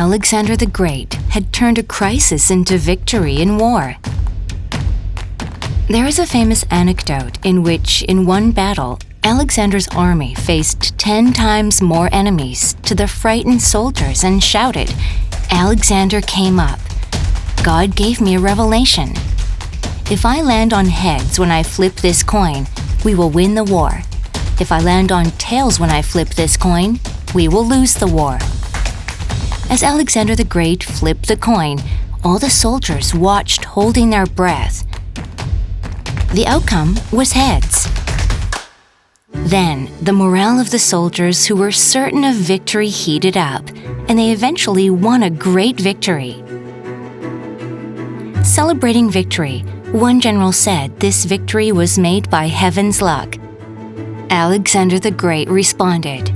Alexander the Great had turned a crisis into victory in war. There is a famous anecdote in which, in one battle, Alexander's army faced 10 times more enemies to the frightened soldiers and shouted, "Alexander came up. God gave me a revelation. If I land on heads when I flip this coin, we will win the war. If I land on tails when I flip this coin, we will lose the war." As Alexander the Great flipped the coin, all the soldiers watched holding their breath. The outcome was heads. Then, the morale of the soldiers who were certain of victory heated up, and they eventually won a great victory. Celebrating victory, one general said this victory was made by heaven's luck. Alexander the Great responded,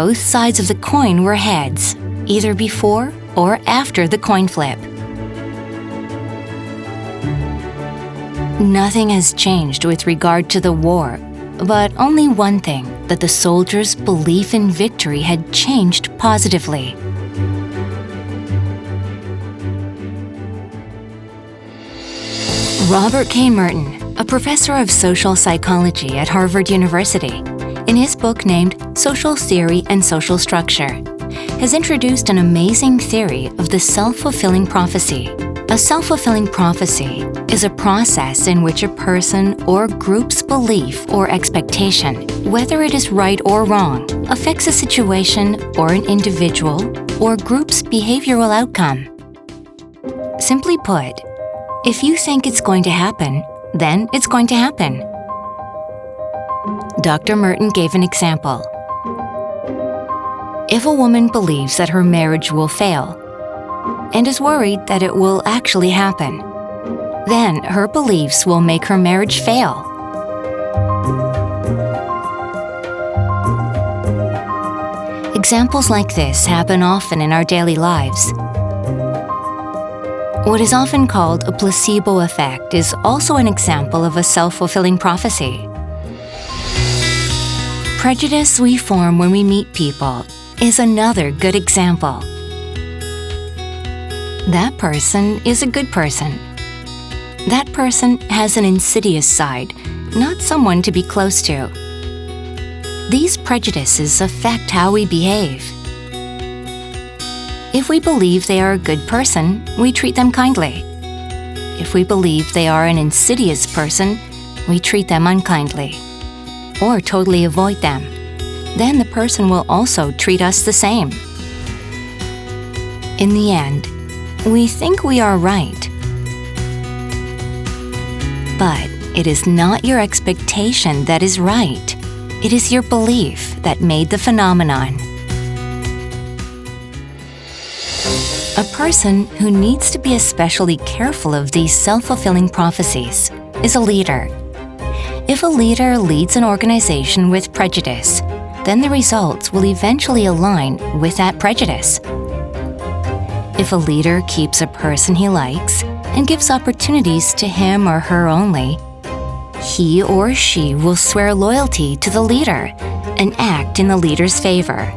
"Both sides of the coin were heads, either before or after the coin flip." Nothing has changed with regard to the war, but only one thing, that the soldiers' belief in victory had changed positively. Robert K. Merton, a professor of social psychology at Harvard University, in his book named Social Theory and Social Structure, has introduced an amazing theory of the self-fulfilling prophecy. A self-fulfilling prophecy is a process in which a person or group's belief or expectation, whether it is right or wrong, affects a situation or an individual or group's behavioral outcome. Simply put, if you think it's going to happen, then it's going to happen. Dr. Merton gave an example. If a woman believes that her marriage will fail and is worried that it will actually happen, then her beliefs will make her marriage fail. Examples like this happen often in our daily lives. What is often called a placebo effect is also an example of a self-fulfilling prophecy. Prejudice we form when we meet people is another good example. That person is a good person. That person has an insidious side, not someone to be close to. These prejudices affect how we behave. If we believe they are a good person, we treat them kindly. If we believe they are an insidious person, we treat them unkindly, or totally avoid them. Then the person will also treat us the same. In the end, we think we are right. But it is not your expectation that is right. It is your belief that made the phenomenon. A person who needs to be especially careful of these self-fulfilling prophecies is a leader. If a leader leads an organization with prejudice, then the results will eventually align with that prejudice. If a leader keeps a person he likes and gives opportunities to him or her only, he or she will swear loyalty to the leader and act in the leader's favor.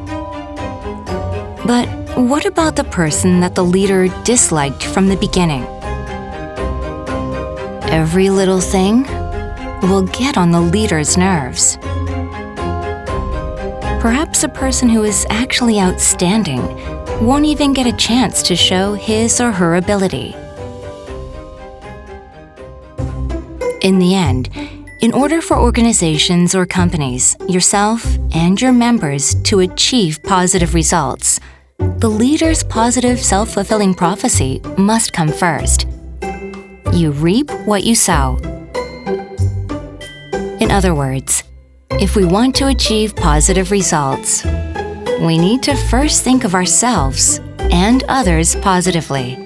But what about the person that the leader disliked from the beginning? Every little thing will get on the leader's nerves. Perhaps a person who is actually outstanding won't even get a chance to show his or her ability. In the end, in order for organizations or companies, yourself and your members to achieve positive results, the leader's positive self-fulfilling prophecy must come first. You reap what you sow. In other words, if we want to achieve positive results, we need to first think of ourselves and others positively.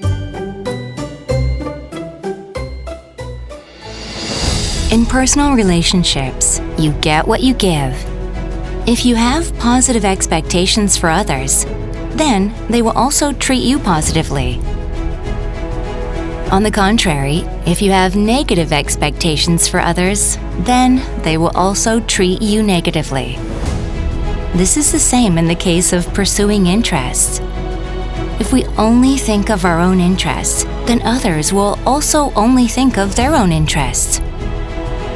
In personal relationships, you get what you give. If you have positive expectations for others, then they will also treat you positively. On the contrary, if you have negative expectations for others, then they will also treat you negatively. This is the same in the case of pursuing interests. If we only think of our own interests, then others will also only think of their own interests.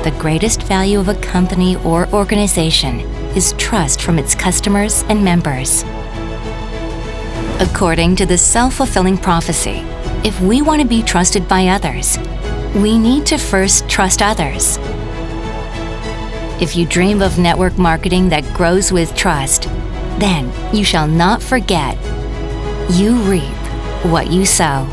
The greatest value of a company or organization is trust from its customers and members. According to the self-fulfilling prophecy, if we want to be trusted by others, we need to first trust others. If you dream of network marketing that grows with trust, then you shall not forget, you reap what you sow.